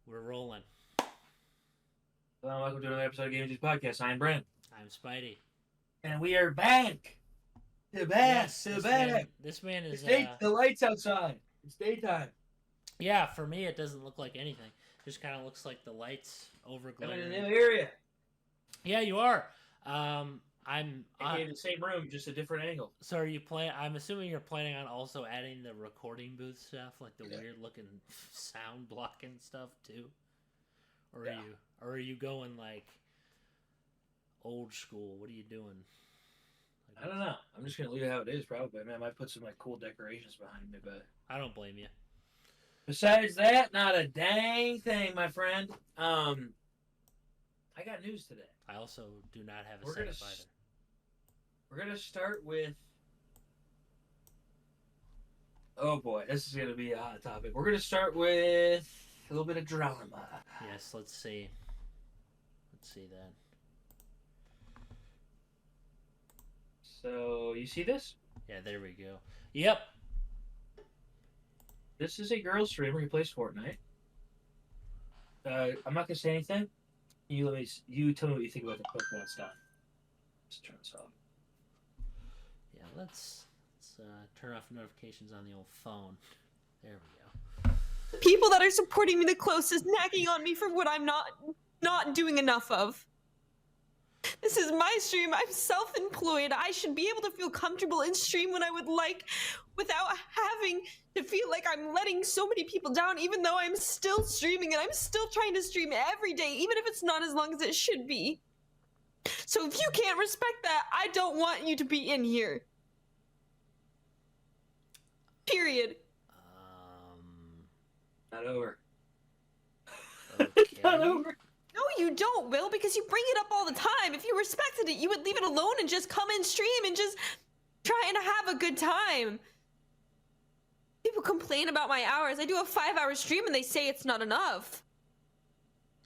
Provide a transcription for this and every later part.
We're rolling. Hello, welcome to another episode of Gaming Podcast. I'm Bren. I'm Spidey. And we are back. Yes, To this back. man, this man is. The lights outside. It's daytime. Yeah, for me, it doesn't look like anything. Just kind of looks like the lights over I'm in a glaring. new area. Yeah, you are. In the same room, just a different angle. So are you playing? I'm assuming you're planning on also adding the recording booth stuff, like the weird looking sound blocking stuff too, or are you going like old school? What are you doing? Like, I don't know. I'm just gonna leave it how it is. Probably. I mean, I might put some like cool decorations behind me, but I don't blame you. Besides that, not a dang thing, my friend. I got news today. I also do not have a setup either. We're gonna start with. Oh boy, this is gonna be a hot topic. We're gonna start with a little bit of drama. Yes, let's see. Let's see that. So you see this? Yeah, there we go. Yep. This is a girl streamer who plays Fortnite. I'm not gonna say anything. You tell me what you think about the Pokemon stuff. Let's turn this off. Yeah, let's turn off notifications on the old phone. There we go. People that are supporting me the closest nagging on me for what I'm not doing enough of. This is my stream. I'm self-employed. I should be able to feel comfortable in stream when I would like without having to feel like I'm letting so many people down, even though I'm still streaming and I'm still trying to stream every day, even if it's not as long as it should be. So if you can't respect that, I don't want you to be in here. Period. Not over. Okay. Not over. No, you don't, Will, because you bring it up all the time. If you respected it, you would leave it alone and just come in stream and just trying to have a good time. People complain about my hours. I do a 5-hour stream and they say it's not enough.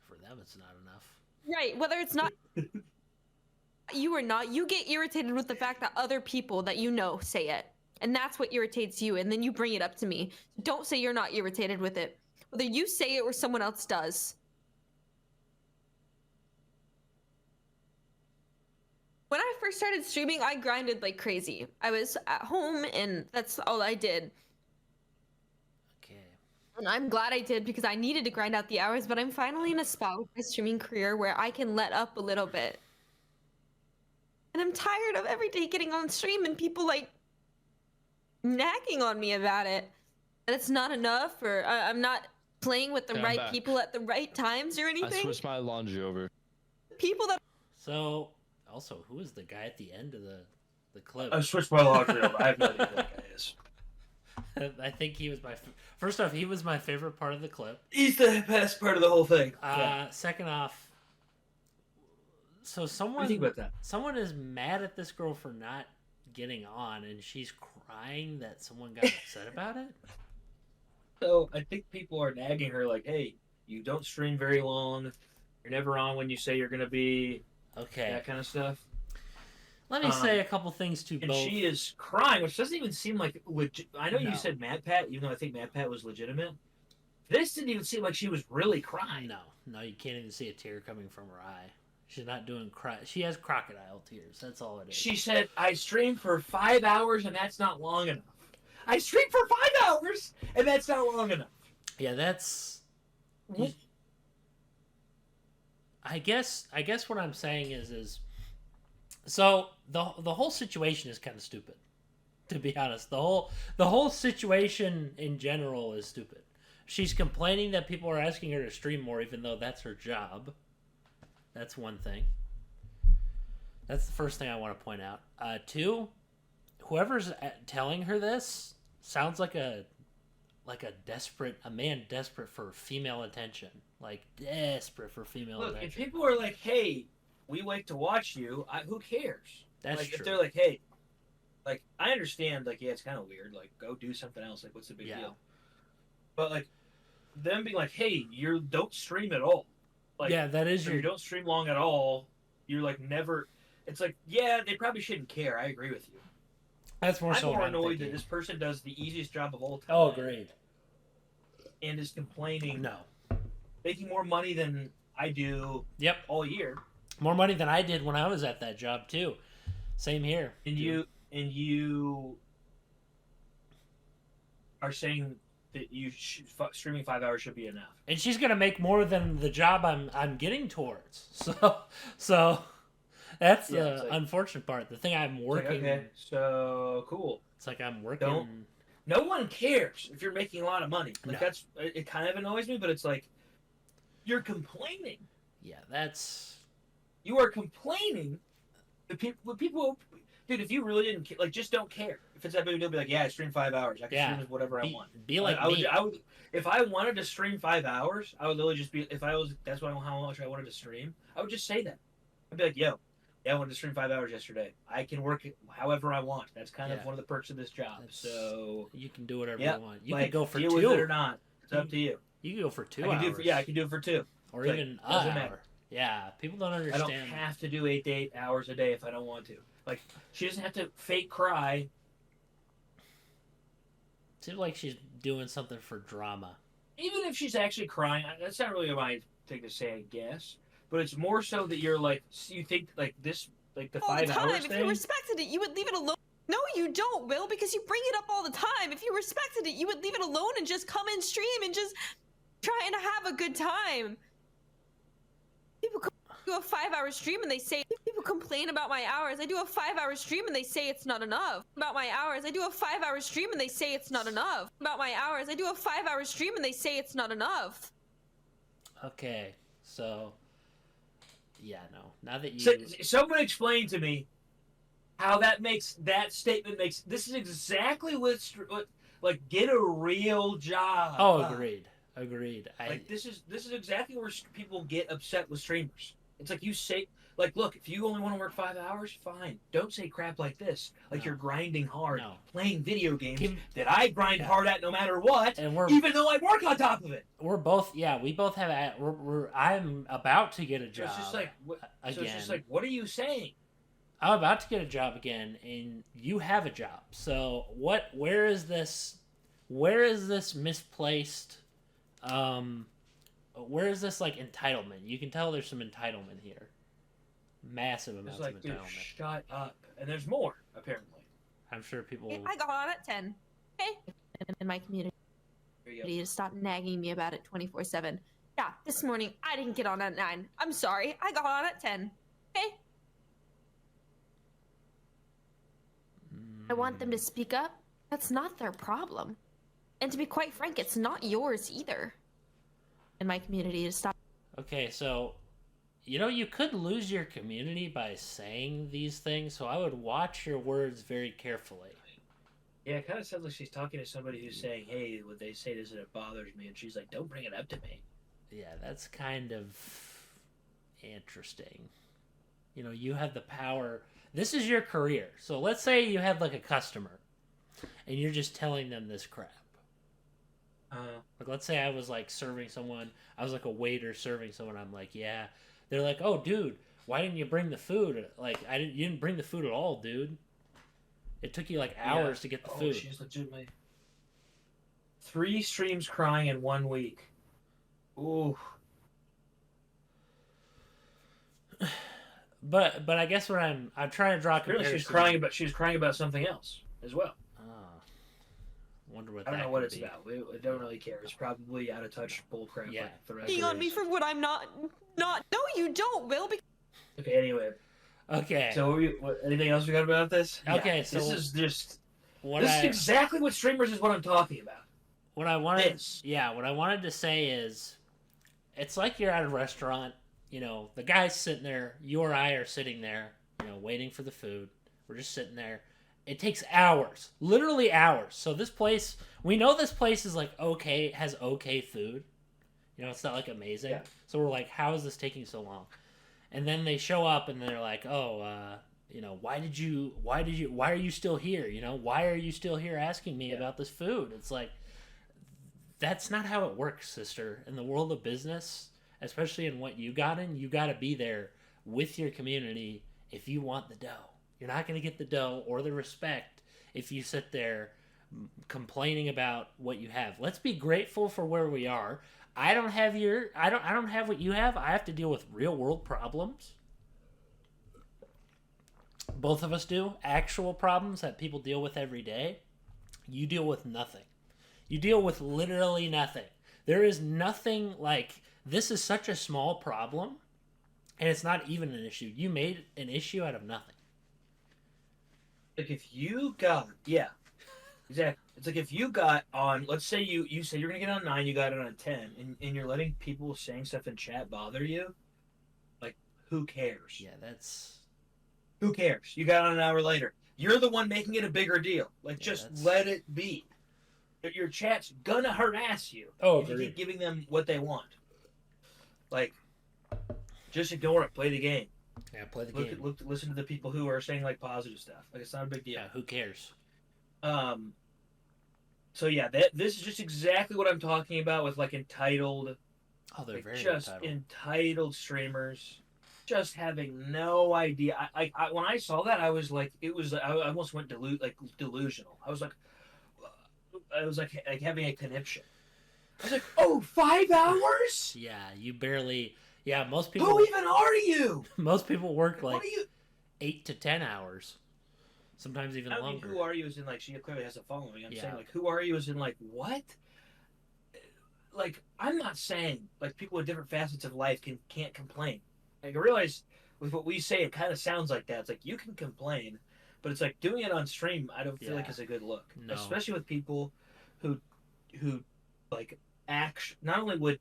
For them, it's not enough. Right, whether it's not... You or not, you get irritated with the fact that other people that you know say it. And that's what irritates you, and then you bring it up to me. Don't say you're not irritated with it. Whether you say it or someone else does. When I first started streaming, I grinded like crazy. I was at home, and that's all I did. Okay. And I'm glad I did, because I needed to grind out the hours, but I'm finally in a spot with my streaming career where I can let up a little bit. And I'm tired of every day getting on stream and people like nagging on me about it. That it's not enough, or I'm not playing with the right people at the right times or anything. I switched my laundry over. People that... So, also, who is the guy at the end of the clip? I switched my laundry over. I have no idea who that guy is. I think he was first off, he was my favorite part of the clip. He's the best part of the whole thing. Second off, so What do you think about that? someone is mad at this girl for not getting on, and she's crying that someone got upset about it. So I think people are nagging her like, "Hey, you don't stream very long. You're never on when you say you're gonna be." Okay. That kind of stuff. Let me say a couple things to And both. she is crying, which doesn't even seem like legit. I know No. you said Mad Pat, even though I think Mad Pat was legitimate. This didn't even seem like she was really crying. No, you can't even see a tear coming from her eye. She's not doing She has crocodile tears. That's all it is. She said, "I streamed for 5 hours, and that's not long enough. I streamed for 5 hours, and that's not long enough." Yeah, that's. I guess what I'm saying is so the whole situation is kind of stupid. To be honest, the whole situation in general is stupid. She's complaining that people are asking her to stream more, even though that's her job. That's one thing. That's the first thing I want to point out. Two, whoever's telling her this sounds like a man desperate for female attention. Like, desperate for female Look, attention. if people are like, "Hey, we wait to watch you," who cares? That's like, true. If they're like, "Hey," like, I understand, like, yeah, it's kind of weird. Like, go do something else. Like, what's the big deal? But, like, them being like, "Hey, you don't stream at all." Like, yeah, that is you don't stream long at all. You're, like, never... It's like, yeah, they probably shouldn't care. I agree with you. That's more I'm so more what I'm annoyed that thinking. this person does the easiest job of all time. Oh, great. And is complaining No. making more money than I do Yep. all year. More money than I did when I was at that job too. Same here. And you are saying that streaming 5 hours should be enough. And she's gonna make more than the job I'm getting towards. So that's the unfortunate part. The thing I'm working. Okay, so cool. It's like I'm working. No one cares if you're making a lot of money. Like No. it kind of annoys me, but it's like you're complaining. Yeah, that's. You are complaining. The people, dude. If you really didn't like, just don't care. If it's that big a deal, be like, yeah, I stream 5 hours. I can stream whatever I want. Be like I me. would, if I wanted to stream 5 hours, I would literally just be. If I was, that's how much I wanted to stream. I would just say that. I'd be like, yo, yeah, I wanted to stream 5 hours yesterday. I can work it however I want. That's kind of one of the perks of this job. So you can do whatever you want. You like, can go for deal 2 with it or not. It's up to you. You can go for 2 hours. I can do it for 2. Or it's even like, doesn't an hour. matter. Yeah, people don't understand. I don't have to do 8 to 8 hours a day if I don't want to. Like, she doesn't have to fake cry. Seems like she's doing something for drama. Even if she's actually crying, that's not really my thing to say, I guess. But it's more so that you're like, you think like this, like the all 5 the time. hours If thing. you respected it, you would leave it alone. No, you don't, Will, because you bring it up all the time. If you respected it, you would leave it alone and just come in stream and just trying to have a good time. People do a 5-hour stream and they say, people complain about my hours. I do a 5-hour stream and they say it's not enough. About my hours, I do a 5-hour stream and they say it's not enough. About my hours, I do a 5-hour stream and they say it's not enough. Okay, so yeah, no. Now that you Someone explain to me how that statement makes. This is exactly what like get a real job. Oh, agreed. Like this is exactly where people get upset with streamers. It's like you say, like, look, if you only want to work 5 hours, fine. Don't say crap like this. Like you're grinding hard, playing video games that I grind hard at no matter what, and even though I work on top of it. We both have. I'm about to get a job. So it's just like, again. So it's just like, what are you saying? I'm about to get a job again, and you have a job. So what? Where is this misplaced? Where is this like entitlement? You can tell there's some entitlement here. Massive amounts of entitlement. Dude, shut up. And there's more, apparently. I'm sure people. I got on at 10. Okay. In my community to stop nagging me about it 24/7. Yeah, this morning I didn't get on at 9. I'm sorry. I got on at 10. Okay. I want them to speak up. That's not their problem. And to be quite frank, it's not yours either. In my community to stop. Okay, so you could lose your community by saying these things, so I would watch your words very carefully. Yeah, it kind of sounds like she's talking to somebody who's saying, hey, what they say doesn't, it bothers me, and she's like, don't bring it up to me. Yeah, that's kind of interesting. You have the power. This is your career. So let's say you had like a customer, and you're just telling them this crap. Like, let's say I was like serving someone. I was like a waiter serving someone. I'm like, yeah. They're like, oh, dude, why didn't you bring the food? Like, you didn't bring the food at all, dude. It took you like hours to get the food. She's legitimately 3 streams crying in 1 week. Ooh. But I guess what I'm trying to draw a comparison. She was crying about something else as well. Wonder what I don't know what it's about. We don't really care. It's probably out of touch bullcrap. Yeah. Like the rest Being on me for what I'm not. No, you don't, Will. Okay. Anyway. Okay. So, anything else we got about this? Okay. Yeah, So this is just. This is exactly what streamers is what I'm talking about. What I wanted to say is, it's like you're at a restaurant. The guy's sitting there. You or I are sitting there. Waiting for the food. We're just sitting there. It takes hours, literally hours. So this place, we know this place is like okay, has okay food. It's not like amazing. Yeah. So we're like, how is this taking so long? And then they show up and they're like, oh, why are you still here? Why are you still here asking me about this food? It's like, that's not how it works, sister. In the world of business, especially in what you got to be there with your community if you want the dough. You're not going to get the dough or the respect if you sit there complaining about what you have. Let's be grateful for where we are. I don't have what you have. I have to deal with real world problems. Both of us do. Actual problems that people deal with every day. You deal with nothing. You deal with literally nothing. There is nothing like, this is such a small problem, and it's not even an issue. You made an issue out of nothing. Like if you got, yeah, exactly. It's like if you got on, let's say you say you're gonna get on 9, you got it on 10, and you're letting people saying stuff in chat bother you. Like, who cares? Yeah, that's... Who cares? You got on an hour later. You're the one making it a bigger deal. Like, Yeah, just let it be. Your chat's gonna harass you if you keep giving them what they want. Like, just ignore it. Play the game. Yeah, play the game. Listen to the people who are saying like positive stuff. Like, it's not a big deal. Yeah, who cares? So yeah, this is just exactly what I'm talking about with like entitled. Oh, they're like, very just entitled streamers. Just having no idea. I when I saw that, I was like, I almost went delusional. I was like having a conniption. I was like, oh, 5 hours? Yeah, you barely. Yeah, most people. Who even are you? Most people work like what are you? 8 to 10 hours, sometimes even longer. I mean, who are you? Is in like she clearly has a following. I'm saying like, who are you? Is in like what? Like, I'm not saying like people with different facets of life can't complain. Like, I realize with what we say, it kind of sounds like that. It's like you can complain, but it's like doing it on stream. I don't feel like is a good look, especially with people who like not only would.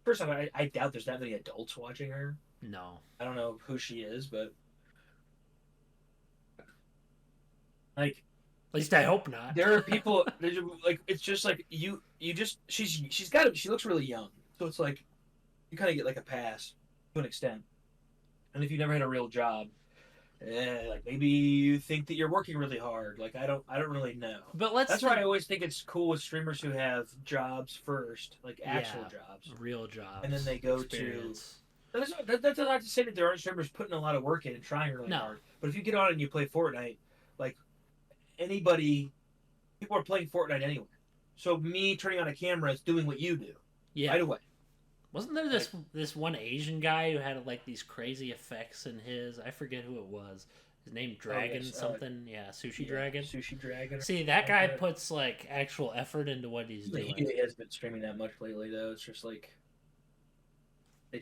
First off, I doubt there's that many adults watching her. No, I don't know who she is, but like, at least I hope not. There are people like it's just like she looks really young, so it's like you kind of get like a pass to an extent. And if you never had a real job, like maybe you think that you're working really hard. Like I don't really know. But that's why I always think it's cool with streamers who have jobs first, like actual jobs, real jobs, and then they go experience. That's not to say that there aren't streamers putting a lot of work in and trying really hard. But if you get on and you play Fortnite, like people are playing Fortnite anyway. So me turning on a camera is doing what you do. Yeah. Right away. Wasn't there this one Asian guy who had like these crazy effects in his? I forget who it was. His name Dragon something. Sushi Dragon. Sushi Dragon. See, that guy puts like actual effort into what he's doing. He hasn't been streaming that much lately, though. It's just like I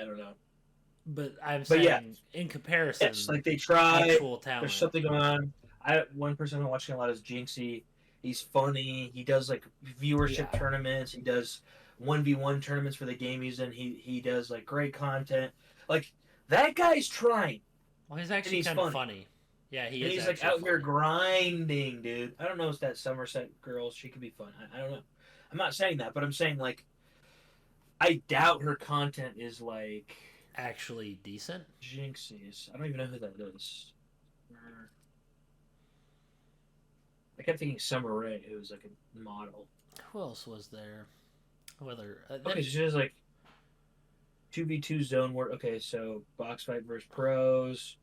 don't know. But I'm saying in comparison, it's like they try. Actual talent. There's something going on. One person I'm watching a lot is Jinxie. He's funny. He does like viewership tournaments. He does 1v1 tournaments for the game he's in. He does like great content. Like that guy's trying. Well, he's actually kind of funny. Yeah, he's like out here grinding, dude. I don't know if that Somerset girl. She could be fun. I don't know. I'm not saying that, but I'm saying like I doubt her content is like actually decent. Jinxie's. I don't even know who that is. I kept thinking Summer Rae, who was like a model. Who else was there? Okay, so she has like 2v2 zone work. Okay, so box fight versus pros,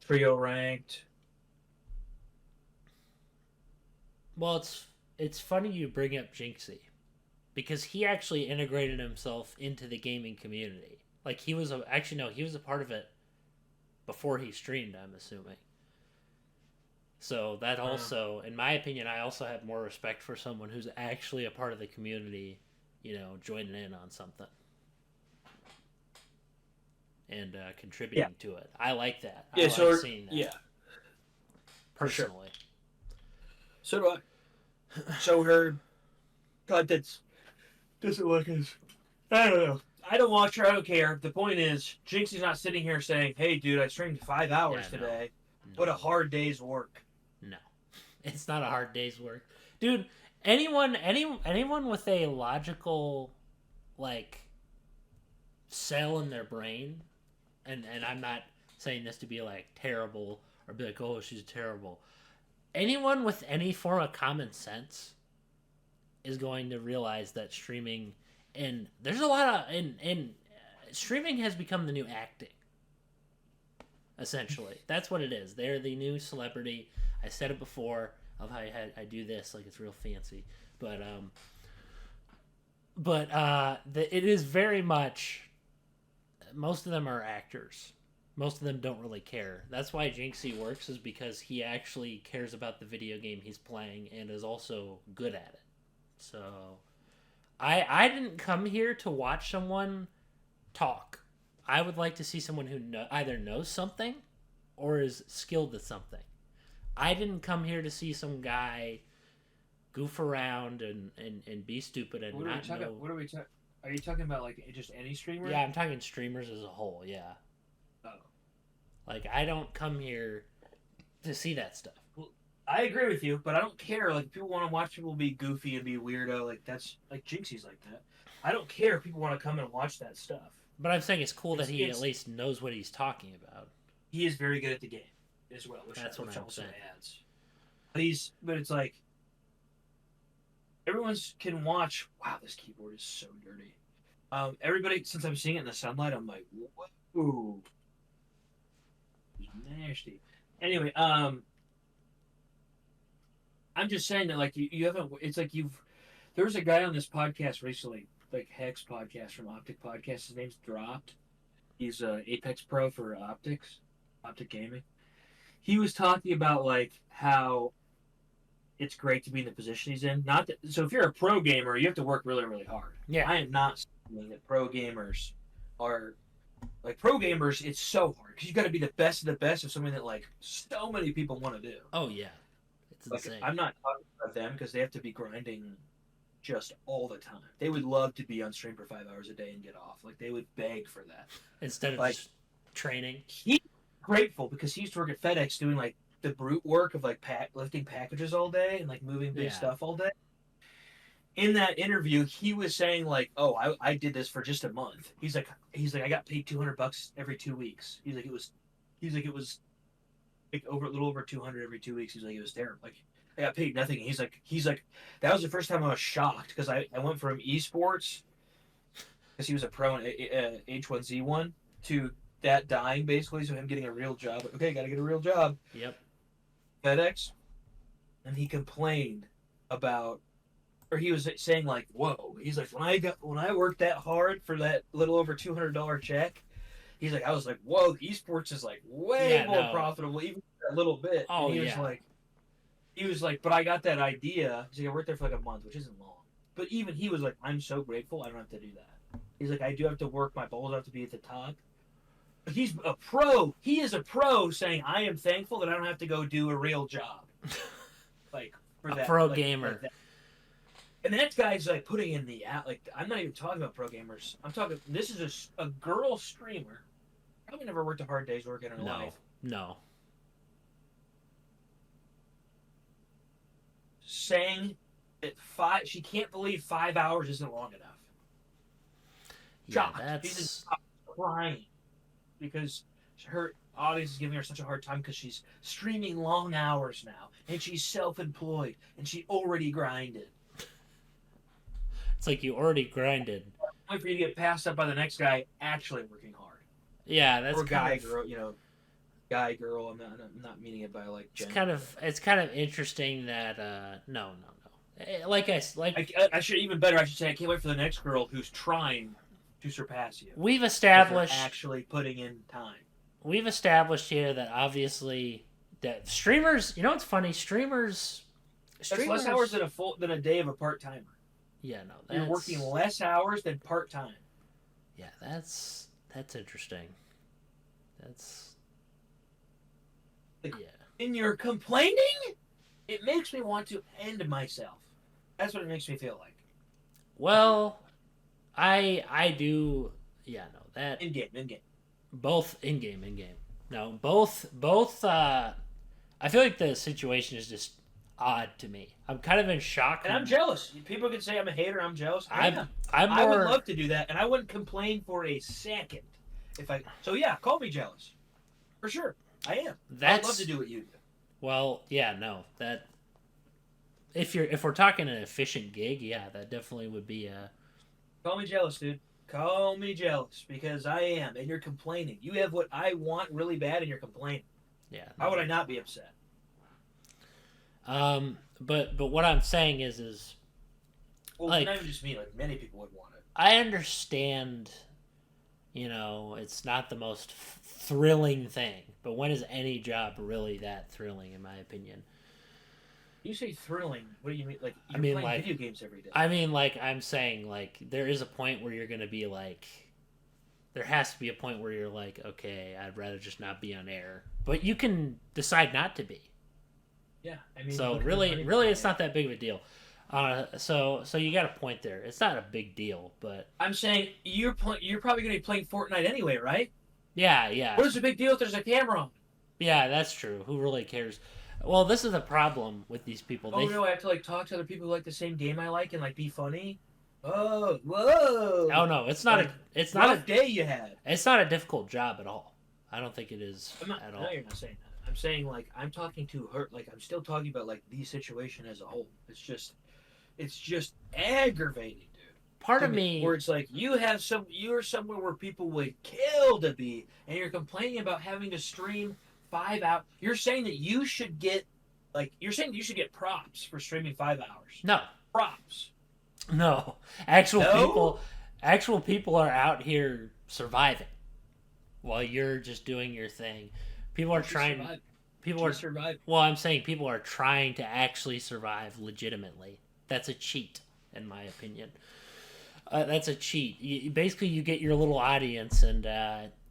trio ranked. Well, it's funny you bring up Jinxie, because he actually integrated himself into the gaming community. Like he was a part of it before he streamed, I'm assuming. So that also, in my opinion, I also have more respect for someone who's actually a part of the community, joining in on something and contributing to it. I like that. I like seeing that. Yeah. Personally. So do I. So her content's doesn't look as... I don't know. I don't watch her. I don't care. The point is, Jinxie's not sitting here saying, hey, dude, I streamed 5 hours today. No. What a hard day's work. No. It's not a hard day's work. Dude, anyone with a logical, like, cell in their brain, and I'm not saying this to be, like, terrible or be like, oh, she's terrible. Anyone with any form of common sense is going to realize that streaming... And there's a lot of... And streaming has become the new acting. Essentially. That's what it is. They're the new celebrity. I said it before of how I do this like it's real fancy. It is very much. Most of them are actors. Most of them don't really care. That's why Jinxie works, is because he actually cares about the video game he's playing and is also good at it. So, I didn't come here to watch someone talk. I would like to see someone who either knows something or is skilled at something. I didn't come here to see some guy goof around and be stupid and not know. What are we talking? Are you talking about like just any streamer? Yeah, I'm talking streamers as a whole. Yeah. Oh. Like, I don't come here to see that stuff. Well, I agree with you, but I don't care. Like, people want to watch people be goofy and be weirdo. Like, that's like Jinxie's like that. I don't care if people want to come and watch that stuff. But I'm saying it's cool that he at least knows what he's talking about. He is very good at the game as well, which also adds. But it's like everyone's can watch. Wow, this keyboard is so dirty. Everybody, since I'm seeing it in the sunlight, I'm like, whoa, it's nasty. Anyway, I'm just saying that like you haven't. It's like there was a guy on this podcast recently, like Hex podcast from Optic Podcast. His name's Dropped. He's a Apex Pro for Optic Gaming. He was talking about like how it's great to be in the position he's in. So if you're a pro gamer, you have to work really, really hard. Yeah. I am not saying that pro gamers are like pro gamers. It's so hard because you got to be the best of the best of something that like so many people want to do. Oh yeah, it's like, insane. I'm not talking about them because they have to be grinding just all the time. They would love to be on stream for 5 hours a day and get off. Like they would beg for that instead of like, just training. He's grateful because he used to work at FedEx doing like the brute work of like lifting packages all day and like moving big stuff all day. In that interview, he was saying like, "Oh, I did this for just a month." He's like, I got paid $200 every 2 weeks. He's like, it was like a little over 200 every 2 weeks. He's like, it was terrible. Like, I got paid nothing. He's like, that was the first time I was shocked because I went from esports because he was a pro in H1Z1 to that dying basically. So him getting a real job. Like, okay, got to get a real job. Yep. FedEx, and he complained about, or he was saying like, "Whoa!" He's like, when I worked that hard for that little over $200 check, he's like, I was like, "Whoa!" Esports is like way more profitable, even a little bit. Oh, and he was like, but I got that idea. He's like, I worked there for like a month, which isn't long. But even he was like, I'm so grateful I don't have to do that. He's like, I do have to work my balls off to be at the top. He's a pro. He is a pro saying, I am thankful that I don't have to go do a real job. Like, for that. A pro gamer. Like that. And that guy's like putting in the, like, I'm not even talking about pro gamers. I'm talking, this is a girl streamer. Probably never worked a hard day's work in her life. No. Saying that she can't believe 5 hours isn't long enough. Shocked. She's just crying. Because her audience is giving her such a hard time because she's streaming long hours now and she's self-employed and she already grinded. It's like you already grinded. Wait for you to get passed up by the next guy actually working hard. Yeah, that's or guy, girl, guy, girl. I'm not meaning it by like. Gender. It's kind of interesting that no. I should even better. I should say I can't wait for the next girl who's trying to surpass you. We've established actually putting in time. We've established here that obviously that streamers. You know what's funny? Streamers. That's less hours than a day of a part timer. Yeah, no. You're working less hours than part time. Yeah, that's interesting. That's. Yeah. And you're complaining? It makes me want to end myself. That's what it makes me feel like. Well, I do. Yeah, no, that in game. Both in game. No, both. I feel like the situation is just odd to me. I'm kind of in shock. And I'm jealous. People can say I'm a hater. I'm jealous. I would love to do that, and I wouldn't complain for a second. So yeah, call me jealous. For sure. I am. I'd love to do what you do. Well, yeah, no. That if we're talking an efficient gig, yeah, that definitely would be a. Call me jealous, dude. Call me jealous because I am, and you're complaining. You have what I want really bad, and you're complaining. Yeah. How would I not be upset? But what I'm saying is Well, like, not even just me. Like many people would want it. I understand. It's not the most thrilling thing, but when is any job really that thrilling, in my opinion? You say thrilling. What do you mean? Like you're playing video games every day. I mean, like I'm saying, like there is a point where you're gonna be like, there has to be a point where you're like, okay, I'd rather just not be on air, but you can decide not to be. Yeah, I mean. So really, it's not that big of a deal. So you got a point there. It's not a big deal, but I'm saying you're probably gonna be playing Fortnite anyway, right? Yeah. What is the big deal if there's a camera on? Yeah, that's true. Who really cares? Well, this is the problem with these people. Oh no, I have to like talk to other people who like the same game I like and like be funny. Oh, whoa! Oh no, it's not. Like, it's not a day you had. It's not a difficult job at all. I don't think it is at all. No, you're not saying that. I'm saying like I'm talking to her. Like I'm still talking about like the situation as a whole. It's just aggravating, dude. Part of me, where it's like you're somewhere where people would kill to be, and you're complaining about having to stream 5 hours. You're saying that you should get props for streaming 5 hours. No props. No, actual people are out here surviving, while you're just doing your thing. People are trying. Survive. People are survive. Well, I'm saying people are trying to actually survive legitimately. That's a cheat, in my opinion. That's a cheat. Basically, you get your little audience, and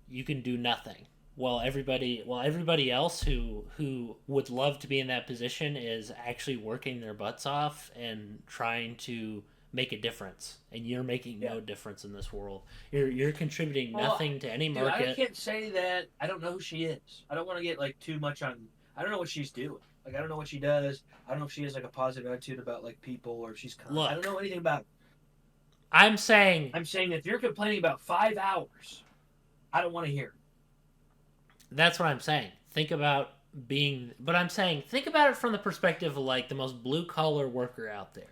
you can do nothing. While everybody else who would love to be in that position is actually working their butts off and trying to make a difference, and you're making no difference in this world. You're contributing nothing to any market. Dude, I can't say that. I don't know who she is. I don't want to get like too much on. I don't know what she's doing. Like I don't know what she does. I don't know if she has like a positive attitude about like people or if she's kind. I don't know anything about it. I'm saying if you're complaining about 5 hours, I don't want to hear it. That's what I'm saying. Think about it from the perspective of like the most blue collar worker out there.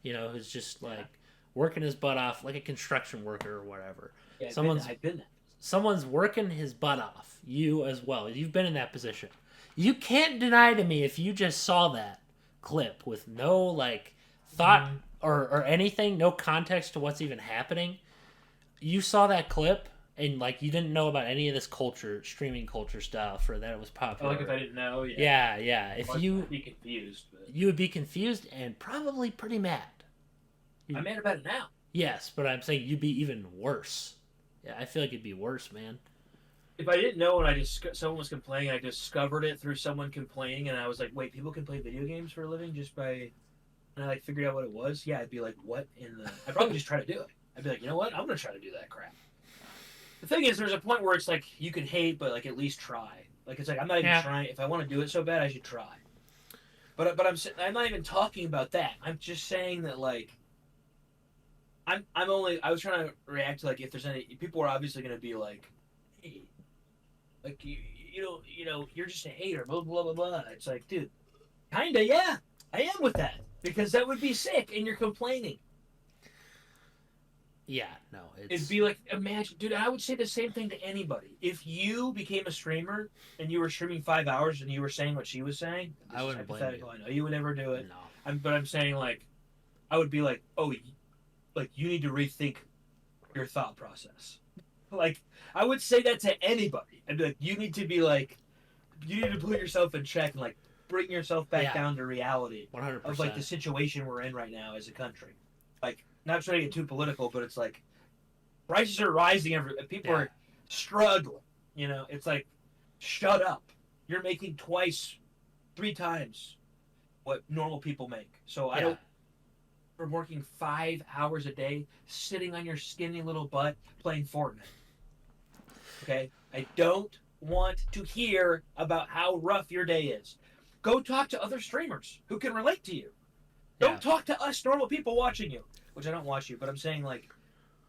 Who's just like working his butt off, like a construction worker or whatever. Yeah, I've been there. Someone's working his butt off. You as well. You've been in that position. You can't deny to me if you just saw that clip with no like thought or anything, no context to what's even happening. You saw that clip and like you didn't know about any of this streaming culture stuff, or that it was popular. Like if I didn't know, yeah. If I'd be confused, you would be confused and probably pretty mad. I'm mad about it now. Yes, but I'm saying you'd be even worse. Yeah, I feel like it'd be worse, man. If I didn't know and someone was complaining, I discovered it through someone complaining, and I was like, wait, people can play video games for a living just by... And I like figured out what it was. Yeah, I'd be like, what in the... I'd probably just try to do it. I'd be like, you know what? I'm going to try to do that crap. The thing is, there's a point where it's like, you can hate, but like at least try. Like, it's like, I'm not even trying. If I want to do it so bad, I should try. But I'm not even talking about that. I'm just saying that, like... I was trying to react to, like, if there's any... People are obviously going to be like, hey, like, you know, you're just a hater, blah, blah, blah, blah. It's like, dude, kinda, yeah, I am with that. Because that would be sick, and you're complaining. Yeah, no, it'd be like, imagine, dude, I would say the same thing to anybody. If you became a streamer, and you were streaming 5 hours, and you were saying what she was saying, I wouldn't blame you. I know you would never do it. No. But I'm saying, like, I would be like, oh, like, you need to rethink your thought process. Like, I would say that to anybody. I'd be like, you need to put yourself in check and, like, bring yourself back down to reality 100%. Of, like, the situation we're in right now as a country. Like, not trying to get too political, but it's like, prices are rising. People are struggling. It's like, shut up. You're making 3 times what normal people make. So I don't... From working 5 hours a day, sitting on your skinny little butt, playing Fortnite. Okay? I don't want to hear about how rough your day is. Go talk to other streamers who can relate to you. Don't talk to us normal people watching you. Which I don't watch you, but I'm saying, like,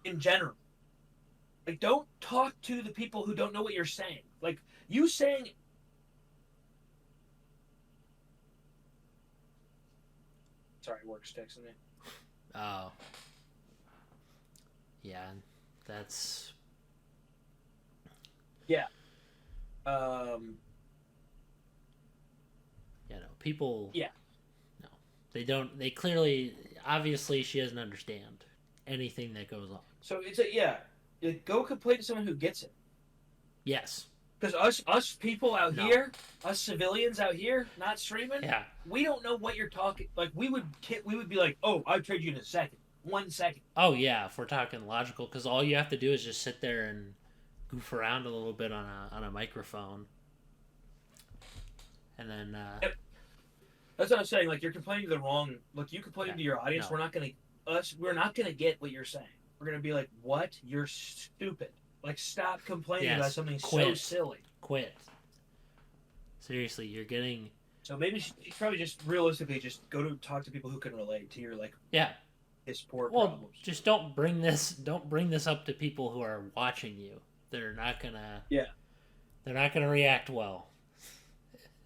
in general. Like, don't talk to the people who don't know what you're saying. Like, you saying... Sorry, work's texting me. Oh. Yeah, that's... Yeah. No, people... Yeah. No. They clearly... obviously she doesn't understand anything that goes on. So it's go complain to someone who gets it. Yes. Because us people out here, us civilians out here, not streaming, we don't know what you're talking. Like we would be like, oh, I'll trade you in a second, 1 second. Oh yeah, if we're talking logical, because all you have to do is just sit there and goof around a little bit on a microphone, and then. Yep. That's what I'm saying. Like you're complaining to the wrong. Look, you complaining to your audience. No. We're not gonna get what you're saying. We're gonna be like, what? You're stupid. Like, stop complaining about something so silly. Quit. Seriously, you're getting... So maybe you probably just realistically just go to talk to people who can relate to your, like... Yeah. His poor problems. Just don't bring this up to people who are watching you. They're not gonna... Yeah. They're not gonna react well.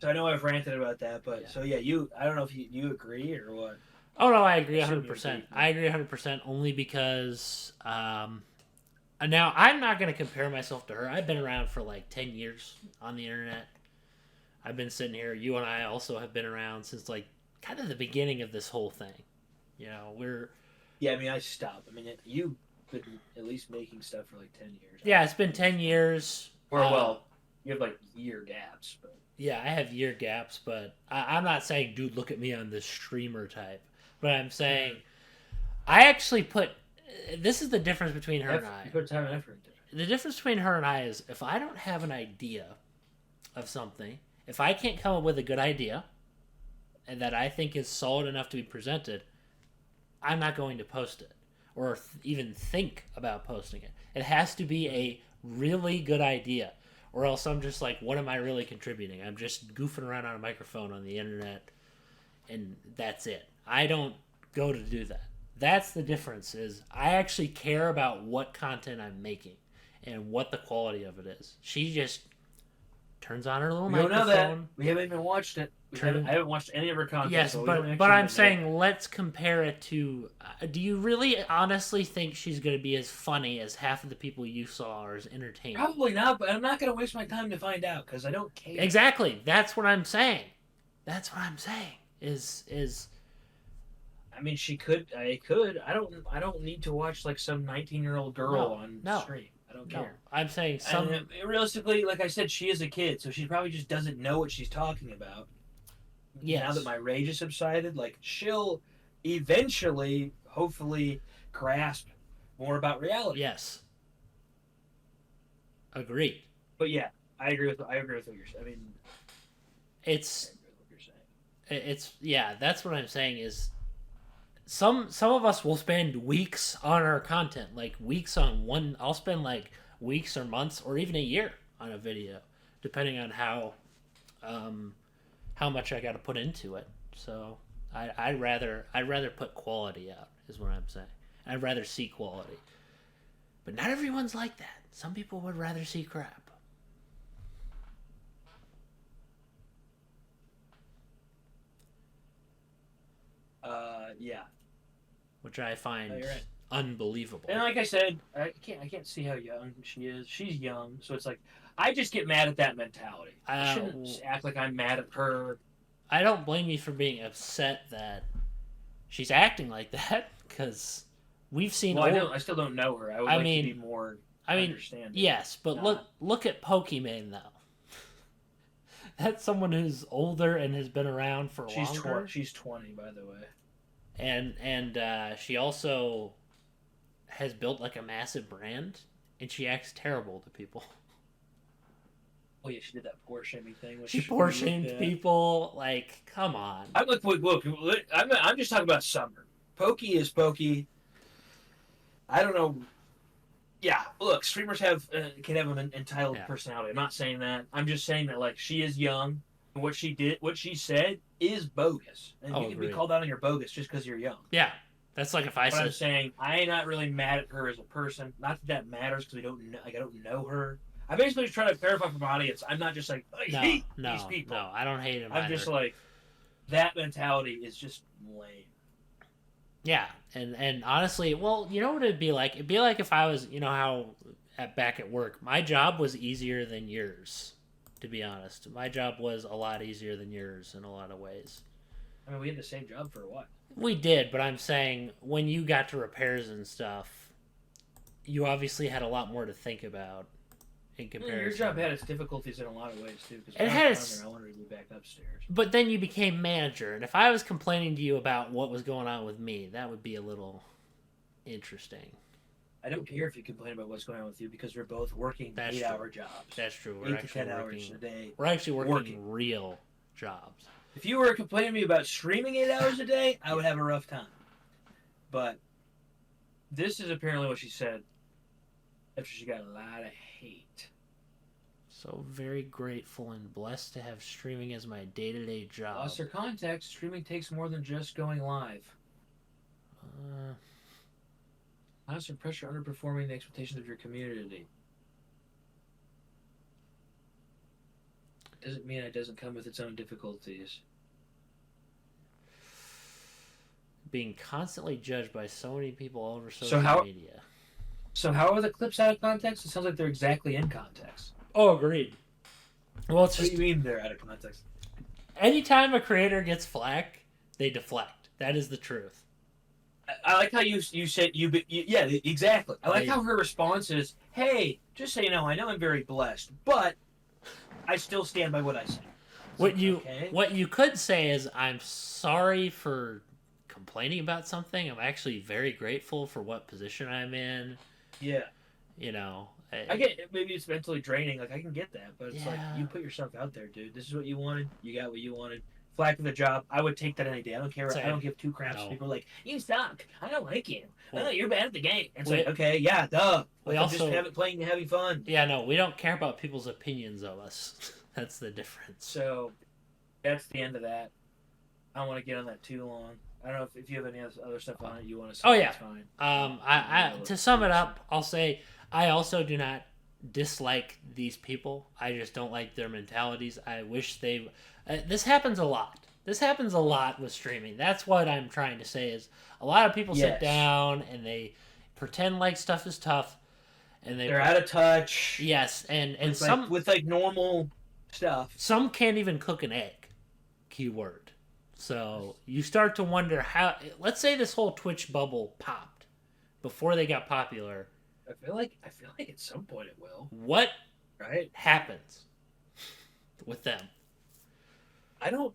So I know I've ranted about that, but... So yeah, I don't know if you agree or what? Oh no, I agree 100%. I agree 100% only because... Now, I'm not going to compare myself to her. I've been around for like 10 years on the internet. I've been sitting here. You and I also have been around since like kind of the beginning of this whole thing. You know, Yeah, I mean, I stopped. I mean, you've been at least making stuff for like 10 years. Yeah, it's been 10 years. Or, well, you have like year gaps. But yeah, I have year gaps, but I'm not saying, dude, look at me on this streamer type. But I'm saying, I actually put... This is the difference between her and I. You put time and effort into it. The difference between her and I is if I don't have an idea of something, if I can't come up with a good idea and that I think is solid enough to be presented, I'm not going to post it or even think about posting it. It has to be a really good idea, or else I'm just like, what am I really contributing? I'm just goofing around on a microphone on the internet, and that's it. I don't go to do that. That's the difference, is I actually care about what content I'm making and what the quality of it is. She just turns on her little microphone. We don't know that. We haven't even watched it. I haven't watched any of her content. Yes, so but I'm saying let's compare it to... do you really honestly think she's going to be as funny as half of the people you saw or as entertaining? Probably not, but I'm not going to waste my time to find out because I don't care. Exactly. That's what I'm saying. Is I mean, she could. I could. I don't need to watch like some 19-year-old girl on stream. I don't care. I'm saying realistically, like I said, she is a kid, so she probably just doesn't know what she's talking about. Yes. Now that my rage has subsided, like she'll eventually, hopefully, grasp more about reality. Yes. Agreed. But yeah, I agree with what you're saying. I mean, it's that's what I'm saying is. Some of us will spend weeks on our content, like weeks on one. I'll spend like weeks or months or even a year on a video, depending on how much I got to put into it. So I'd rather put quality out, is what I'm saying. I'd rather see quality, but not everyone's like that. Some people would rather see crap. Yeah. Which I find unbelievable. And like I said, I can't see how young she is. She's young, so it's like I just get mad at that mentality. I shouldn't act like I'm mad at her. I don't blame you for being upset that she's acting like that, because we've seen. Well, I still don't know her. I would like to be more. Understanding. Yes, but look at Pokemon though. That's someone who's older and has been around for longer. She's 20, by the way. And she also has built like a massive brand, and she acts terrible to people. Oh yeah, she did that poor shaming thing. She poor shamed people. Like, come on. Look. I'm just talking about Summer. Pokey is Pokey. I don't know. Yeah, look, streamers can have an entitled personality. I'm not saying that. I'm just saying that like she is young. And what she said is bogus, and you can be called out on your bogus just because you're young. Yeah, that's like if I said. I'm saying I'm not really mad at her as a person. Not that matters because I don't know her. I basically just try to clarify for my audience. I'm not just like I hate these people. No, I don't hate him. I'm just like that mentality is just lame. Yeah, and honestly, well, you know what it'd be like? It'd be like if I was, you know how back at work, my job was easier than yours. To be honest, my job was a lot easier than yours in a lot of ways. I mean, we had the same job for what? We did, but I'm saying when you got to repairs and stuff, you obviously had a lot more to think about in comparison. Your job had its difficulties in a lot of ways too. Because it had its... I wanted to be back upstairs. But then you became manager, and if I was complaining to you about what was going on with me, that would be a little interesting. I don't care if you complain about what's going on with you because we're both working 8-hour jobs. That's true. We're 8 to 10 hours a day. We're actually working real jobs. If you were complaining to me about streaming 8 hours a day, I would have a rough time. But this is apparently what she said after she got a lot of hate. So very grateful and blessed to have streaming as my day-to-day job. Lost her context. Streaming takes more than just going live. Constant pressure underperforming the expectations of your community. Doesn't mean it doesn't come with its own difficulties. Being constantly judged by so many people all over social media. So how are the clips out of context? It sounds like they're exactly in context. Oh, agreed. Well, it's what do you mean they're out of context? Anytime a creator gets flack, they deflect. That is the truth. I like how you said yeah, exactly. I like how her response is, "Hey, just so you know, I know I'm very blessed, but I still stand by what I say." What you could say is, "I'm sorry for complaining about something. I'm actually very grateful for what position I'm in." Yeah. You know, I get it. Maybe it's mentally draining. Like I can get that, but it's like you put yourself out there, dude. This is what you wanted. You got what you wanted. Flack for the job. I would take that any day. I don't care. I don't give two craps. No. People are like, you suck. I don't like you. Well, you're bad at the game. It's like, okay, yeah, duh. We also just having fun. Yeah, no, we don't care about people's opinions of us. That's the difference. So, that's the end of that. I don't want to get on that too long. I don't know if you have any other stuff on it you want to say. Oh yeah. Fine. I to sum it up, I'll say I also do not dislike these people. I just don't like their mentalities. I wish they. This happens a lot. This happens a lot with streaming. That's what I'm trying to say is a lot of people sit down and they pretend like stuff is tough, and they're out of touch. Yes, and with some with like normal stuff. Some can't even cook an egg. Keyword. So you start to wonder how. Let's say this whole Twitch bubble popped before they got popular. I feel like at some point it will. What happens with them? I don't.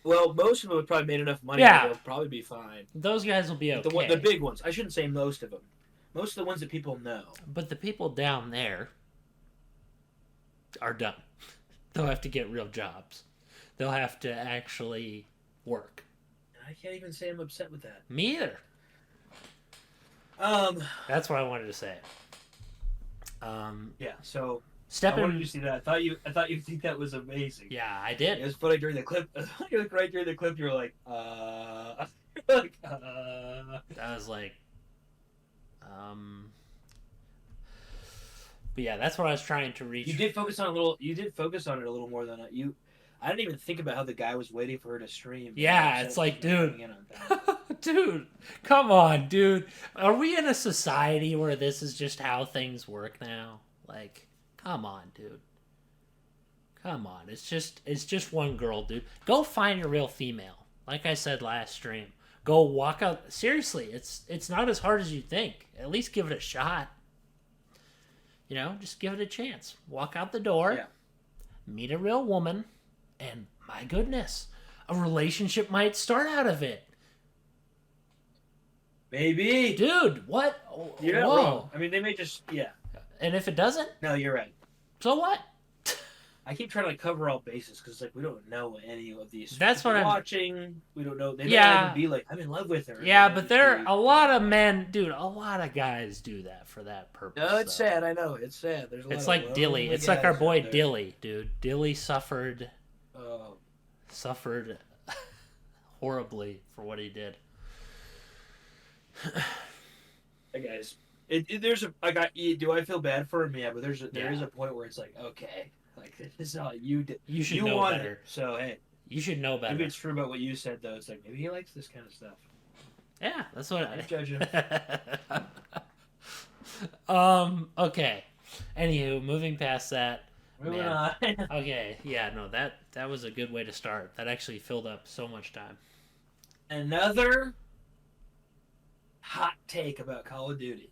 Well, most of them have probably made enough money that they'll probably be fine. Those guys will be okay. The big ones. I shouldn't say most of them. Most of the ones that people know. But the people down there are done. They'll have to get real jobs. They'll have to actually work. I can't even say I'm upset with that. Me either. That's what I wanted to say. Yeah. So. I wanted you to see that. I thought you'd think that was amazing. Yeah, I did. It was funny during the clip. Right during the clip, you were like, I was like, But yeah, that's what I was trying to reach. You did focus on it a little more than you. I didn't even think about how the guy was waiting for her to stream. Yeah, it's like, dude, dude, come on, dude. Are we in a society where this is just how things work now? Like. Come on, dude. Come on. It's just one girl, dude. Go find a real female. Like I said last stream. Go walk out. Seriously, it's not as hard as you think. At least give it a shot. You know, just give it a chance. Walk out the door. Meet a real woman. And my goodness, a relationship might start out of it. Maybe. Dude, what? You're not wrong. I mean, they may just, And if it doesn't? No, you're right. So what? I keep trying to cover all bases because like we don't know any of these. That's what I'm watching. We don't know. They may not even be like, I'm in love with her. Yeah, but there are a lot of men, dude. A lot of guys do that for that purpose. No, it's sad. I know it's sad. There's a lot it's like Dilly. It's like our boy Dilly, dude. Dilly suffered horribly for what he did. Hey guys. There's a do I feel bad for him? Yeah, but there is a point where it's like, okay, like this is all you did. You should know better. So hey, you should know better. Maybe it's true about what you said though. It's like maybe he likes this kind of stuff. Yeah, that's what I judge him. Okay. Anywho, moving past that. Moving on. Okay. Yeah. No. That was a good way to start. That actually filled up so much time. Another hot take about Call of Duty.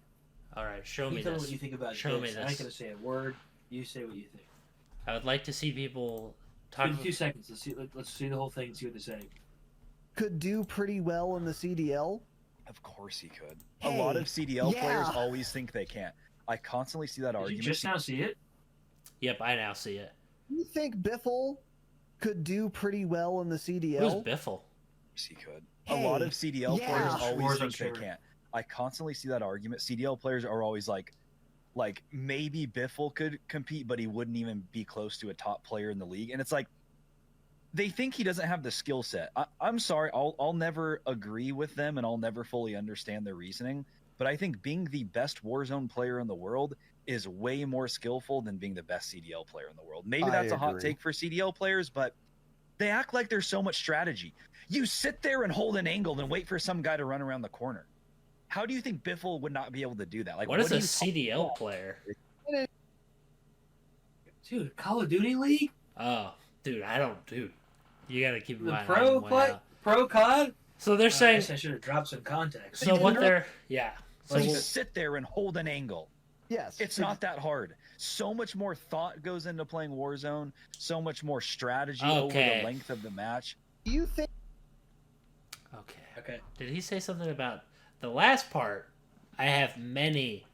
All right, show me Tell me this. what you think about Show this. me I ain't this. gonna say a word. You say what you think. I would like to see people talk. 2 seconds. Let's see the whole thing and see what they say. Could do pretty well in the CDL. Of course he could. Hey, a lot of CDL yeah. players always think they can't. I constantly see that Did you argument. just now see it? Yep, I now see it. You think Biffle could do pretty well in the CDL? Who's Biffle? He could. Hey, a lot of CDL yeah. players always Warzone think streamer. they can't. I constantly see that argument. CDL players are always like maybe Biffle could compete, but he wouldn't even be close to a top player in the league. And it's like they think he doesn't have the skill set. I'm sorry, I'll never agree with them, and I'll never fully understand their reasoning. But I think being the best Warzone player in the world is way more skillful than being the best CDL player in the world. Maybe that's a hot agree. take for CDL players, but they act like there's so much strategy. You sit there and hold an angle and wait for some guy to run around the corner. How do you think Biffle would not be able to do that? Like, What is do a you CDL player? Dude, Call of Duty League? Oh, dude, Dude, you gotta keep in The mind. pro I'm way play? out. Pro COD? So they're I saying. guess I should have dropped some context. So what they're So Like, sit there and hold an angle. Yes. It's not that hard. So much more thought goes into playing Warzone. So much more strategy over Okay. the length of the match. Do you think? Okay. Okay. Did he say something about the last part? I have many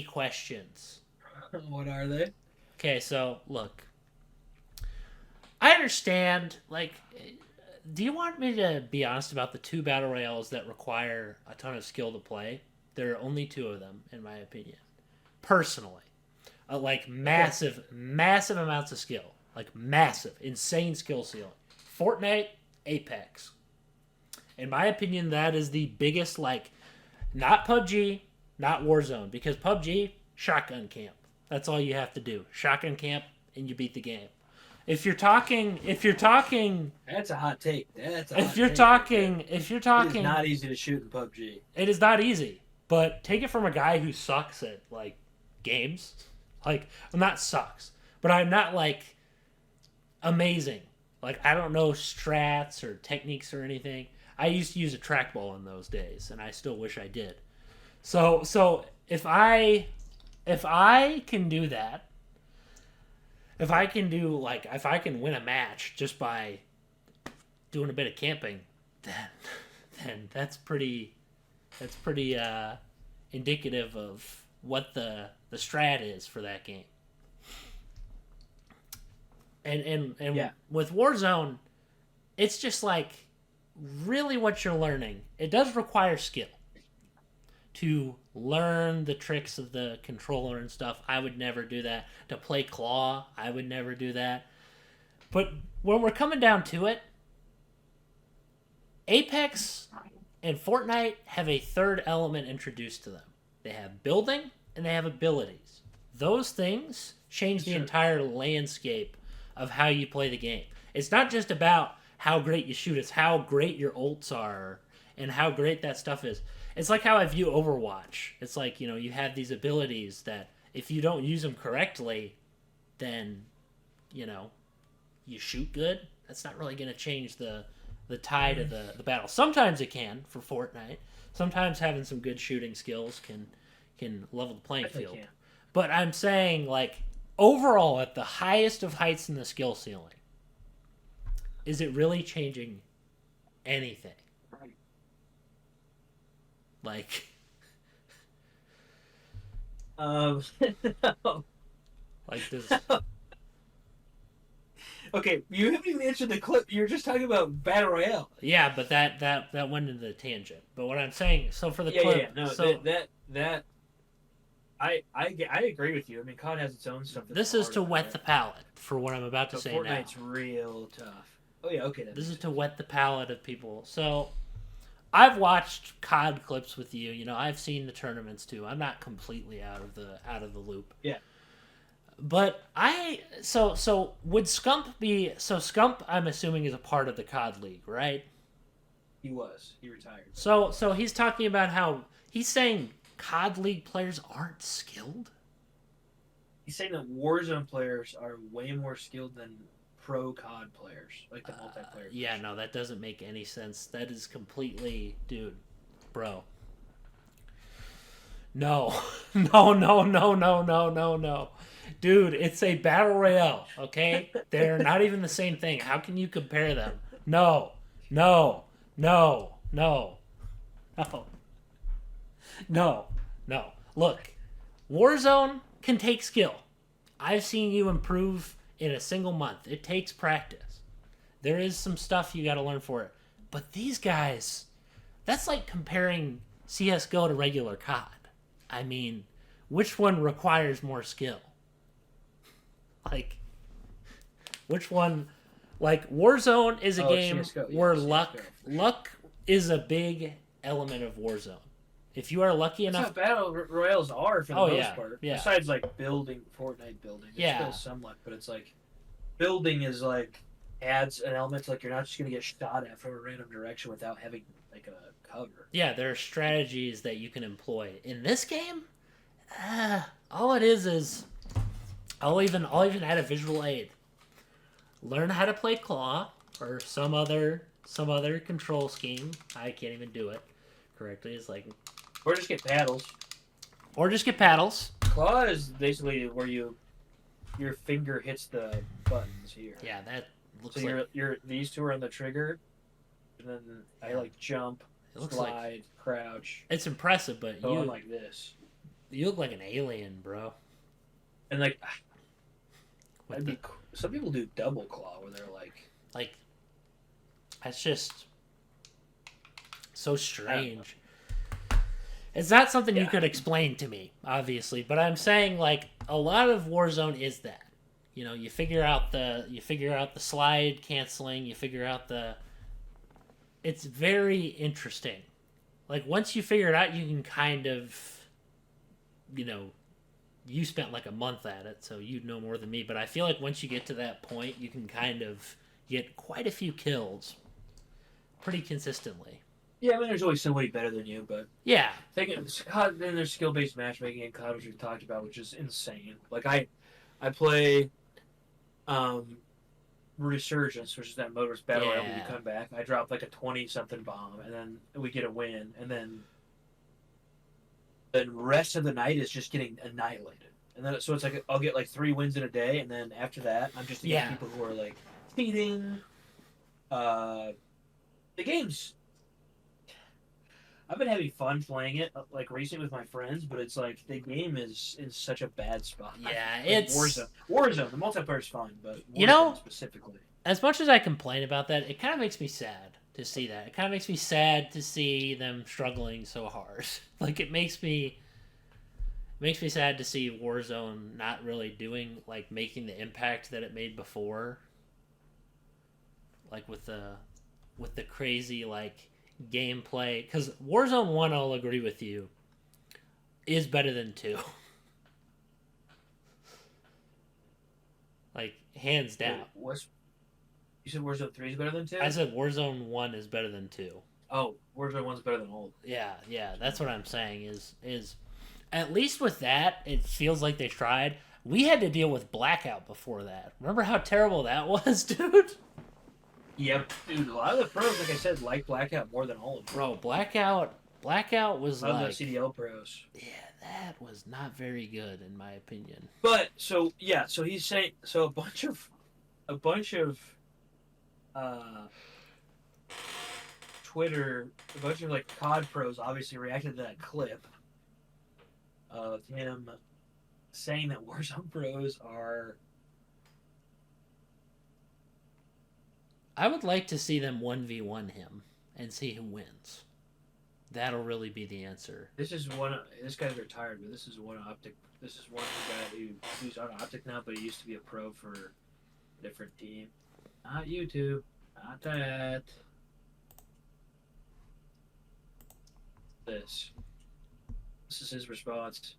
questions. What are they? Okay, so look. I understand, like, do you want me to be honest about the 2 battle royales that require a ton of skill to play? There are only 2 of them, in my opinion. Personally. Like, massive amounts of skill. Like, massive, insane skill ceiling. Fortnite, Apex. In my opinion, that is the biggest, like, not PUBG, not Warzone. Because PUBG, shotgun camp. That's all you have to do. Shotgun camp, and you beat the game. If you're talking, That's a hot take. if you're talking, It's not easy to shoot in PUBG. it is not easy. But take it from a guy who sucks at, like, games. Like, well, not sucks, but I'm not, like, amazing. Like, I don't know strats or techniques or anything. I used to use a trackball in those days, and I still wish I did. So if I can do that, if I can win a match just by doing a bit of camping, then that's pretty indicative of what the strat is for that game. And Yeah. with Warzone, it's just like really what you're learning. It does require skill to learn the tricks of the controller and stuff. I would never do that. To play Claw, I would never do that. But when we're coming down to it, Apex and Fortnite have a third element introduced to them. They have building and they have abilities. Those things change the entire landscape of how you play the game. It's not just about how great you shoot, it's how great your ults are and how great that stuff is. It's like how I view Overwatch. It's like, you know, you have these abilities that if you don't use them correctly, then, you know, you shoot good. That's not really going to change the tide of the battle. Sometimes it can for Fortnite. Sometimes having some good shooting skills can level the playing field. Can. But I'm saying, like, overall, at the highest of heights in the skill ceiling, is it really changing anything? Right. Like, No. like this. Okay, you haven't even answered the clip. You're just talking about Battle Royale. Yeah, but that went into the tangent. But what I'm saying, so for the clip, No, so that I agree with you. I mean, COD has its own stuff. this is to whet the palate for what I'm about to say now. Fortnite's real tough. Oh yeah, okay. This is to whet the palate of people. So, I've watched COD clips with you. You know, I've seen the tournaments too. I'm not completely out of the loop. Yeah. But so would Scump be Scump? I'm assuming is a part of the COD League, right? He was. He retired. So he's talking about how he's saying COD League players aren't skilled. He's saying that Warzone players are way more skilled than pro COD players, like the multiplayer. Yeah, no, that doesn't make any sense. That is completely, dude, bro. No, no. Dude, it's a battle royale, okay? They're not even the same thing. How can you compare them? No. Look, Warzone can take skill. I've seen you improve in a single month. It takes practice. There is some stuff you got to learn for it. But these guys, that's like comparing CSGO to regular COD. I mean, which one requires more skill? Like, which one? Like, Warzone is a game CSGO, yeah, where CSGO. luck is a big element of Warzone. If you are lucky That's enough, how battle royales are for the most part. yeah. Besides like building, Fortnite building, there's still some luck, but it's like building is like adds an element to, like, you're not just gonna get shot at from a random direction without having like a cover. yeah, there are strategies that you can employ. In this game, all it is I'll even add a visual aid. Learn how to play claw or some other control scheme. I can't even do it correctly. It's like, Or just get paddles. Claw is basically where your finger hits the buttons here. Yeah, that looks So like you're these two are on the trigger, and then I like jump, it looks slide, like crouch. it's impressive, but So I'm like this, you look like an alien, bro. and like With that'd the- be cool. Some people do double claw where they're like that's just so strange. It's not something you could explain to me, obviously, but I'm saying, like, a lot of Warzone is that. You know, you figure out the slide canceling, you figure out it's very interesting. Like, once you figure it out, you can kind of, you know, you spent like a month at it, so you'd know more than me, but I feel like once you get to that point, you can kind of get quite a few kills pretty consistently. yeah. I mean, there's always somebody better than you, but Yeah. then there's skill-based matchmaking in COD, which we've talked about, which is insane. Like I play Resurgence, which is that motor's battle royale where you come back. I drop like a 20-something bomb, and then we get a win, and then the rest of the night is just getting annihilated. And then so it's like I'll get like 3 wins in a day, and then after that, I'm just against people who are like cheating. The game's. I've been having fun playing it like recently with my friends, but it's like the game is in such a bad spot. Yeah, Like it's Warzone. The multiplayer is fun, but Warzone You know, specifically. as much as I complain about that, it kind of makes me sad to see that. It kind of makes me sad to see them struggling so hard. Like, it makes me sad to see Warzone not really doing, like, making the impact that it made before. Like, with the crazy, like, gameplay. Because Warzone 1, I'll agree with you, is better than 2. Like, hands down. You said Warzone 3 is better than 2? I said Warzone 1 is better than 2. Oh, Warzone 1's better than old. Yeah, that's what I'm saying is at least with that, it feels like they tried. We had to deal with Blackout before that. Remember how terrible that was, dude? Yep, dude. A lot of the pros, like I said, like Blackout more than old. Bro, Blackout was A lot like of the CDL pros. yeah, that was not very good in my opinion. But so he's saying a bunch of Twitter, a bunch of like COD pros obviously reacted to that clip of him saying that Warzone pros are. I would like to see them 1v1 him and see who wins. That'll really be the answer. This guy's retired, but this is one Optic. This is one guy who's on Optic now, but he used to be a pro for a different team. Not YouTube. Not that. This is his response.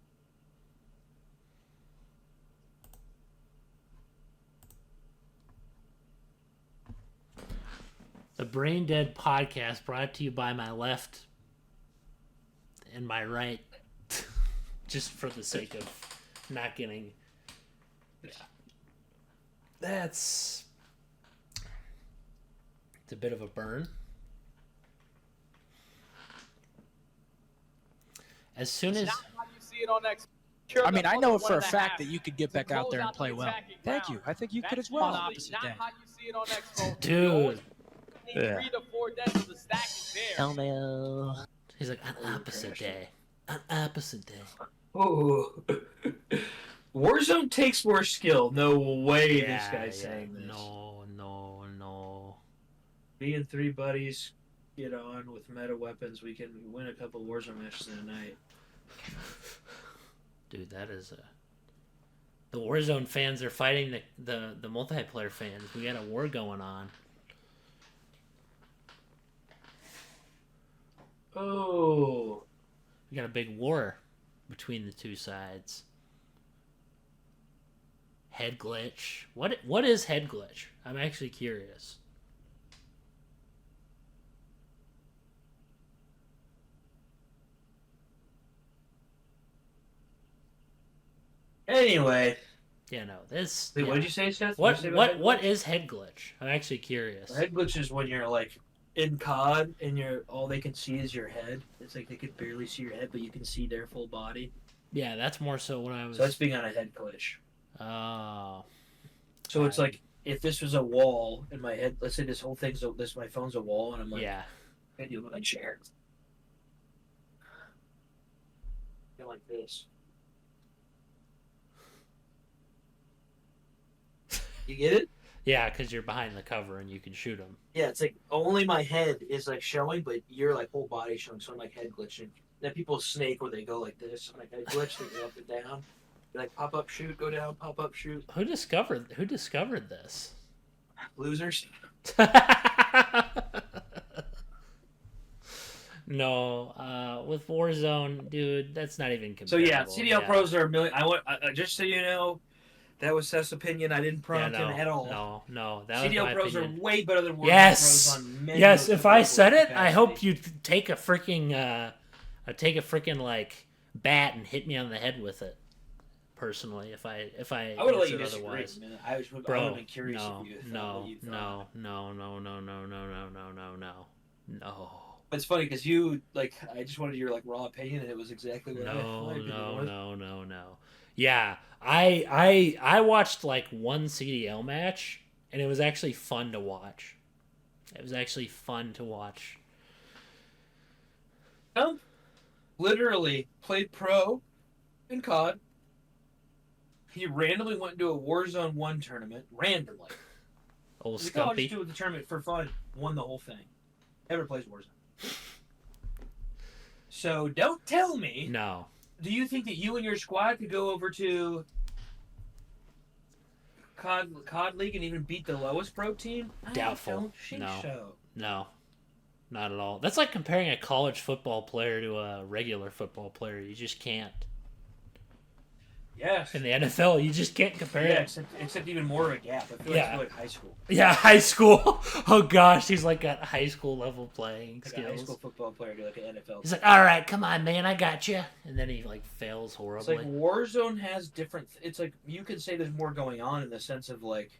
The Brain Dead podcast brought to you by my left and my right. Just for the sake of not getting. That's It's a bit of a burn. As soon as... Not how you see it on Xbox. I mean, I know for a fact that you could get back out there and play well. Thank you. I think you could as well. Not how you see it on Xbox. Dude. Yeah. 3 to 4 days so the stack is there. Oh no. He's like, an opposite day. An opposite day. Oh. Warzone takes more skill. No way this guy's saying this. No. Me and 3 buddies get on with meta weapons. We can win a couple Warzone matches in a night. Dude, that is the Warzone fans are fighting the multiplayer fans. We got a war going on. Oh. We got a big war between the two sides. Head glitch. What is head glitch? I'm actually curious. Anyway. Yeah, no. This. Wait, yeah. what did you say, Seth? What is head glitch? I'm actually curious. Head glitch is when you're like in COD and all they can see is your head. It's like they could barely see your head, but you can see their full body. Yeah, that's more so when I was. So that's being on a head glitch. Oh. So it's like if this was a wall in my head. Let's say this whole thing's my phone's a wall, and I'm like, Yeah. I do my chair. Go like this. You get it? Yeah, because you're behind the cover and you can shoot them. Yeah, it's like only my head is like showing, but your like whole body showing. So I'm like head glitching. Then people snake where they go like this. I'm like head glitch, they go up and down. They like pop up, shoot, go down, pop up, shoot. Who discovered this? Losers. No, with Warzone, dude, that's not even So comparable. yeah, CDL pros are a million. Just so you know, that was Seth's opinion. I didn't prompt him at all. No, that was CDL my pros opinion. are way better than Warzone Yes, pros on many yes. If I multiple said it, I capacities. hope you take a freaking like bat and hit me on the head with it. Personally, if I I would have let you answered disagree. otherwise. Man. I would have Bro, been curious if you thought what you thought. No. But it's funny because you like I just wanted your like raw opinion, and it was exactly what I No. was. Yeah, I watched like one CDL match, and it was actually fun to watch. Literally played pro in COD. He randomly went into a Warzone 1 tournament. Randomly. Old He's like, oh, I'll just Scumpy. do it with the tournament for fun. Won the whole thing. Never plays Warzone. So don't tell me. No. Do you think that you and your squad could go over to COD League and even beat the lowest pro team? Doubtful. I don't think No. so. No. Not at all. That's like comparing a college football player to a regular football player. You just can't. Yes. In the NFL, you just can't compare Yeah, it. except even more of a gap. I feel Yeah. like high school. Yeah, high school. Oh gosh, he's like got high school level playing Like a high skills. school football player to like an NFL. He's like, all right, come on, man, I got you. And then he like fails It's horribly. like Warzone has different. It's like you could say there's more going on in the sense of like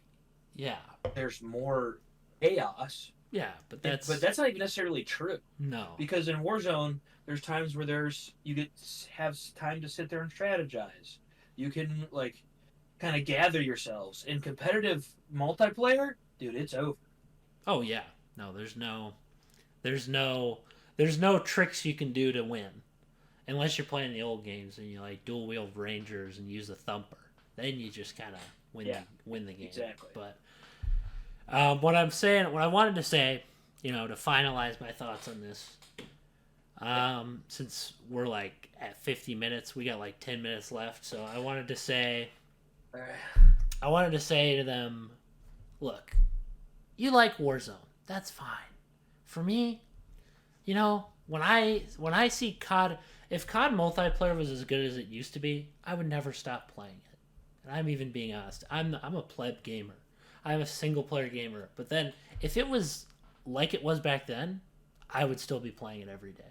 Yeah, there's more chaos. yeah, but that's not even necessarily true no. because in Warzone there's times where you have time to sit there and strategize. You can like kind of gather yourselves. In competitive multiplayer, dude, it's over. Oh yeah, no, there's no tricks you can do to win, unless you're playing the old games and you like dual wield Rangers and use a thumper. Then you just kind of win the game. Exactly. But what I wanted to say, to finalize my thoughts on this, since we're like at 50 minutes, we got like 10 minutes left. So I wanted to say to them, look, you like Warzone, that's fine. For me, when I see COD, if COD multiplayer was as good as it used to be, I would never stop playing it. And I'm even being honest. I'm a pleb gamer. I'm a single player gamer. But then, if it was like it was back then, I would still be playing it every day.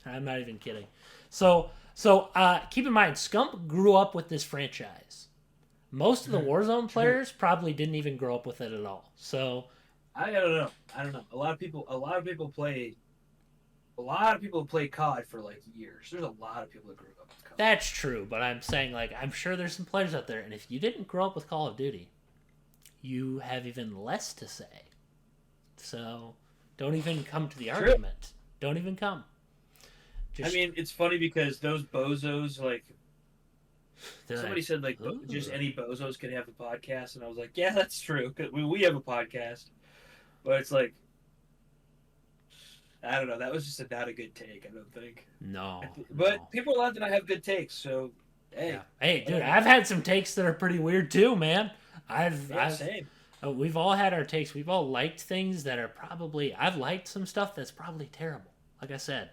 I'm not even kidding. So keep in mind, Scump grew up with this franchise. Most of the Warzone players probably didn't even grow up with it at all. So I don't know. A lot of people play COD for like years. There's a lot of people that grew up with COD. That's true, but I'm saying, like, I'm sure there's some players out there, and if you didn't grow up with Call of Duty, you have even less to say. So, don't even come to the argument. Don't even come. I mean, it's funny because those bozos, like, somebody said, like, just any bozos can have a podcast, and I was like, yeah, that's true, because we have a podcast. But it's like, I don't know, that was just not a good take, I don't think. No. But people are allowed to not have good takes, so, hey. Yeah. Hey, dude, I've had some takes that are pretty weird, too, man. Same. We've all had our takes. We've all liked things that are probably... I've liked some stuff that's probably terrible. Like I said.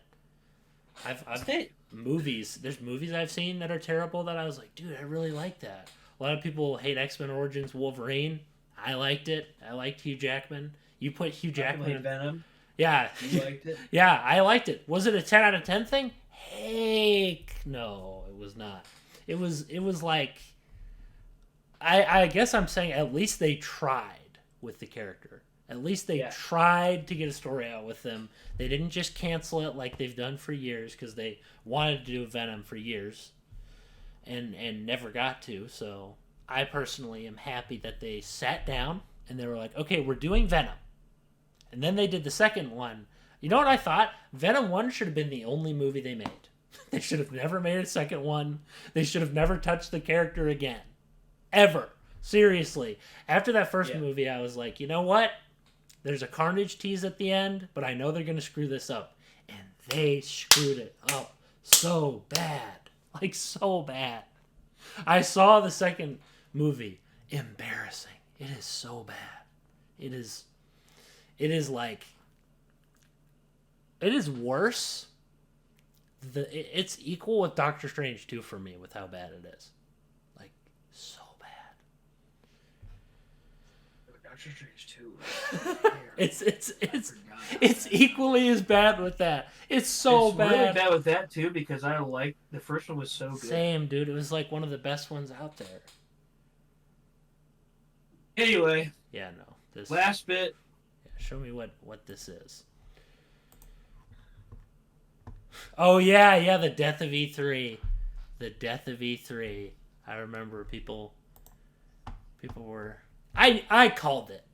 Movies. There's movies I've seen that are terrible that I was like, dude, I really like that. A lot of people hate X-Men Origins Wolverine. I liked it. I liked Hugh Jackman. You put Hugh Jackman in Venom. Yeah. You liked it? Yeah, I liked it. Was it a 10 out of 10 thing? Heck no, it was not. It was like... I guess I'm saying at least they tried with the character. At least they tried to get a story out with them. They didn't just cancel it like they've done for years because they wanted to do Venom for years and never got to. So I personally am happy that they sat down and they were like, okay, we're doing Venom. And then they did the second one. You know what I thought? Venom 1 should have been the only movie they made. They should have never made a second one. They should have never touched the character again. Ever. Seriously. After that first movie, I was like, you know what? There's a Carnage tease at the end, but I know they're going to screw this up. And they screwed it up so bad. Like, so bad. I saw the second movie. Embarrassing. It is so bad. It is like... It is worse. It's equal with Doctor Strange 2 for me with how bad it is. Like, so bad. Doctor Strange 2. It's equally as bad with that. It's bad. Really bad with that too because I like the first one was so good. Same, dude. It was like one of the best ones out there. Anyway. Yeah, no. This last bit. Yeah, show me what this is. Oh yeah, the death of E3. The death of E3. I remember people were I called it.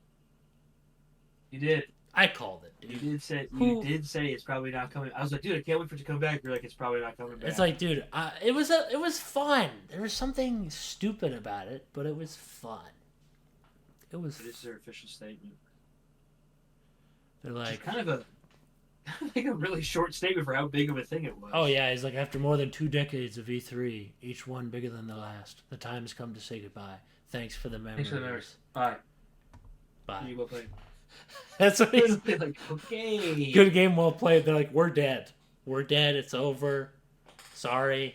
You did. I called it, dude. You did say it's probably not coming. I was like, dude, I can't wait for it to come back. You're like, it's probably not coming back. It's like, dude, it was fun. There was something stupid about it, but it was fun. It was. This is their official statement. They're like it's kind of a really short statement for how big of a thing it was. Oh yeah, he's like, after more than 2 decades of E3, each one bigger than the last, the time has come to say goodbye. Thanks for the memories. Bye. Bye. You go play. That's what he's like. Okay. Good game, well played. They're like, we're dead. We're dead. It's over. Sorry.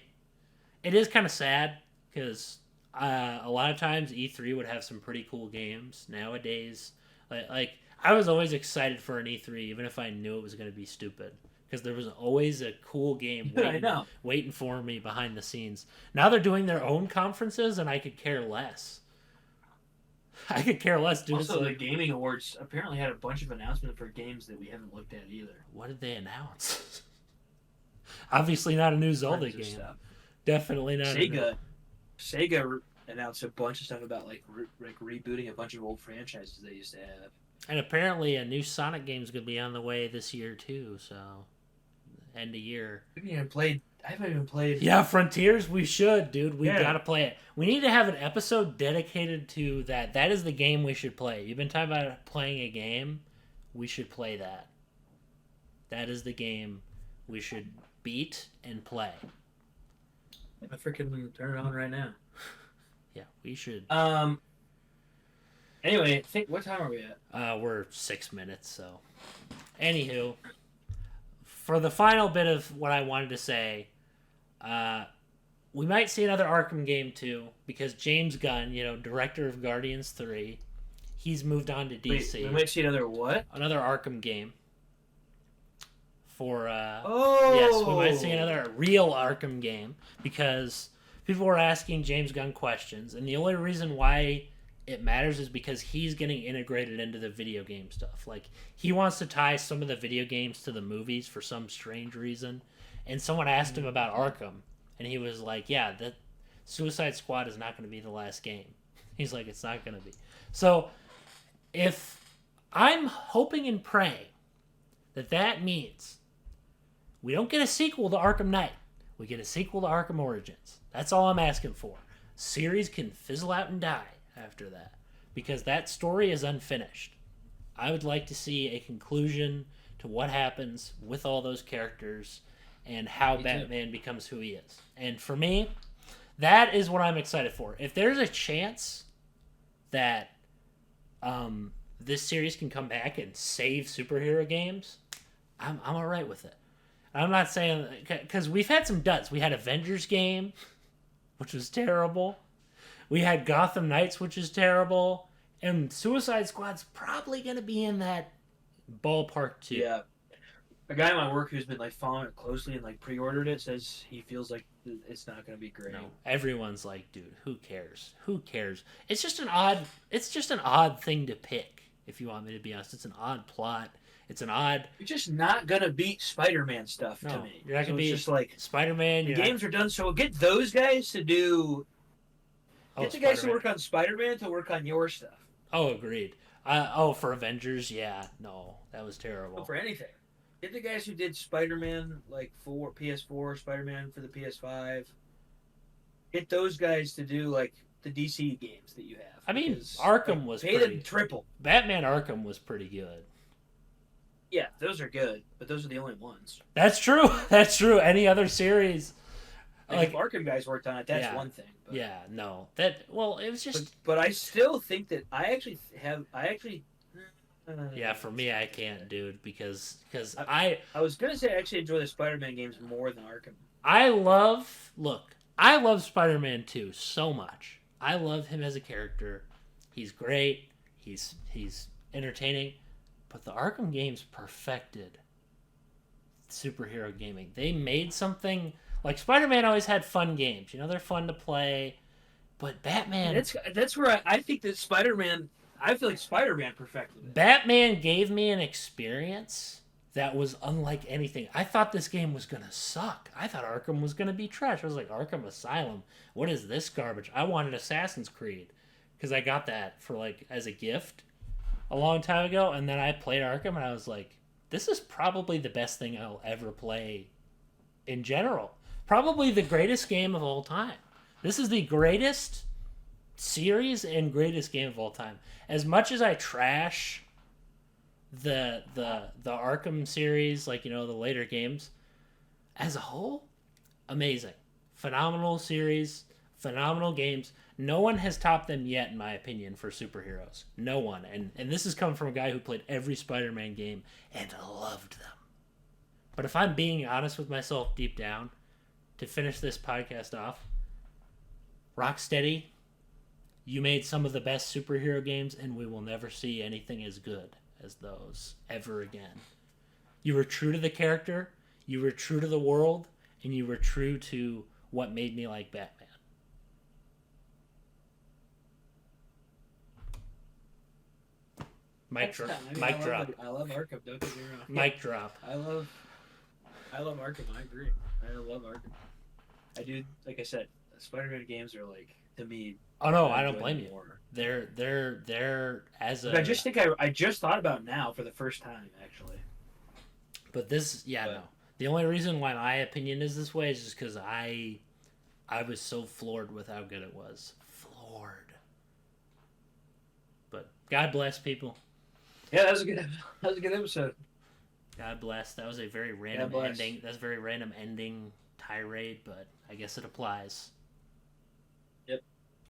It is kind of sad because a lot of times E3 would have some pretty cool games. Nowadays, like I was always excited for an E3, even if I knew it was going to be stupid. Because there was always a cool game waiting for me behind the scenes. Now they're doing their own conferences, and I could care less. I could care less, dude. Also, the Gaming Awards apparently had a bunch of announcements for games that we haven't looked at either. What did they announce? Obviously not a new Zelda game. Stuff. Definitely not. Sega announced a bunch of stuff about like rebooting a bunch of old franchises they used to have. And apparently a new Sonic game is going to be on the way this year too, so end of year. I haven't even played. Yeah, Frontiers, we should, dude. We got to play it. We need to have an episode dedicated to that. That is the game we should play. You've been talking about playing a game. We should play that. That is the game we should beat and play. I freaking turn it on right now. Yeah, we should. Anyway, what time are we at? We're 6 minutes, so. Anywho, for the final bit of what I wanted to say, we might see another Arkham game too, because James Gunn, director of Guardians 3, he's moved on to DC. Wait, we might see another what? Another Arkham game. Oh! Yes, we might see another real Arkham game, because people were asking James Gunn questions, and the only reason why it matters is because he's getting integrated into the video game stuff. Like, he wants to tie some of the video games to the movies for some strange reason. And someone asked him about Arkham, and he was like, yeah, that Suicide Squad is not going to be the last game. He's like, it's not going to be. So, if I'm hoping and praying that means we don't get a sequel to Arkham Knight, we get a sequel to Arkham Origins. That's all I'm asking for. Series can fizzle out and die after that, because that story is unfinished. I would like to see a conclusion to what happens with all those characters and how Batman becomes who he is. And for me, that is what I'm excited for. If there's a chance that this series can come back and save superhero games, I'm all right with it. I'm not saying, because we've had some duds. We had Avengers game, which was terrible. We had Gotham Knights, which is terrible. And Suicide Squad's probably going to be in that ballpark too. Yeah. A guy at my work who's been like following it closely and like pre-ordered it says he feels like it's not going to be great. No, everyone's like, dude, who cares? Who cares? It's just an odd thing to pick. If you want me to be honest, it's an odd plot. It's just not gonna beat Spider-Man stuff to me. You're not gonna be just like Spider-Man. The games are done, so get those guys to do. Get the guys to work on Spider-Man to work on your stuff. Oh, agreed. For Avengers, yeah, no, that was terrible. But for anything, get the guys who did Spider-Man like for PS4, Spider-Man for the PS5. Get those guys to do like the DC games that you have. I mean, Arkham was paid pretty. Them triple. Batman Arkham was pretty good. Yeah, those are good, but those are the only ones. That's true. That's true. Any other series, like if Arkham guys worked on it, that's one thing. But, it was just. But I still think that Yeah, for me, I can't, dude, because I was gonna say I actually enjoy the Spider-Man games more than Arkham. I love Spider-Man 2 so much. I love him as a character. He's great. He's entertaining. But the Arkham games perfected superhero gaming. They made something like Spider-Man always had fun games. You know, they're fun to play. But Batman, that's where I think that Spider-Man. I feel like Spider-Man perfected it. Batman gave me an experience that was unlike anything. I thought this game was gonna suck. I thought Arkham was gonna be trash. I was like, Arkham Asylum. What is this garbage? I wanted Assassin's Creed because I got that for like as a gift a long time ago, and then I played Arkham, and I was like, this is probably the best thing I'll ever play in general. Probably the greatest game of all time. This is the greatest series and greatest game of all time. As much as I trash the Arkham series, like, you know, the later games, as a whole, amazing. Phenomenal series, phenomenal games. No one has topped them yet, in my opinion, for superheroes. No one. And this is coming from a guy who played every Spider-Man game and loved them. But if I'm being honest with myself deep down, to finish this podcast off, Rocksteady, you made some of the best superhero games, and we will never see anything as good as those ever again. You were true to the character, you were true to the world, and you were true to what made me like Batman. Mic drop. I love Arkham. Don't get me wrong. Mic drop. I love Arkham. I agree. I love Arkham. I do. Like I said, Spider-Man games are like, to me. Oh no, I don't blame you. They're as a. But I just think I just thought about now for the first time actually. But this, no. The only reason why my opinion is this way is just because I was so floored with how good it was. Floored. But God bless people. Yeah, that was a good episode. God bless. That was a very random ending. That's a very random ending tirade, but I guess it applies.